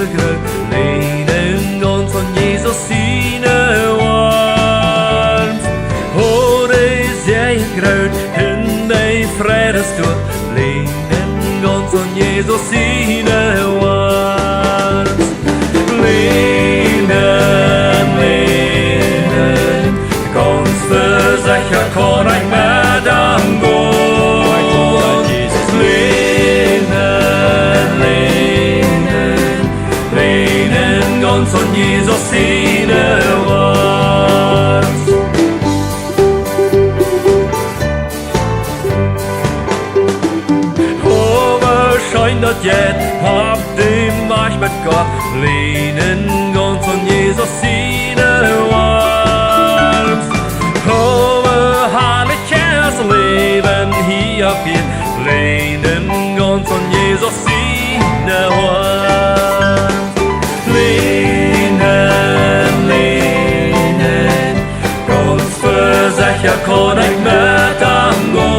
så grøt, lenen gånd från Jesus sine varmt. Och det säger gröt, hända fredesstund, lenen gånd från Jesus sine varmt. Lenen, konstversächer kan ich med dem gå. Von Jesus sine vart. Overskyndet jet, hab dem Marsch mit Gott, lehnen ganz von Jesus sine vart. Over herrliches Leben hier auf ihr, lehnen ganz von Jesus sine vart. Versächer kan ich med dem gå.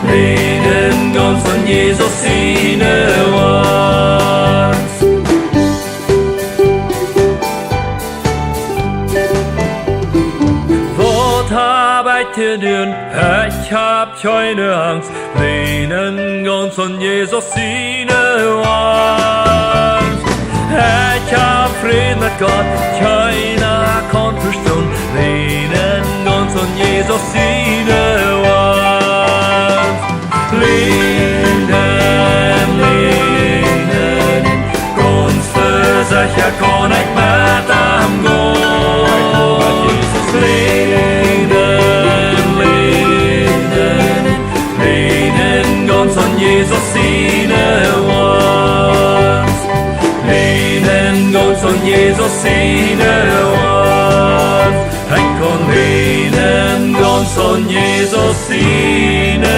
Lenen ganz von Jesus sine vart. Vad hab ich zu tun? Ich hab keine Angst. Lenen ganz von Jesus sine vart. Ich hab Frieden mit Gott, keiner kann verstehen, lehnen ganz von Jesus sine vart. Lehnen, ganz versächer kann ich mit dem gå. Lehnen, ganz von Jesus sine vart. Von Jesus sine vart. Ich kann lehnen ganz von Jesus sine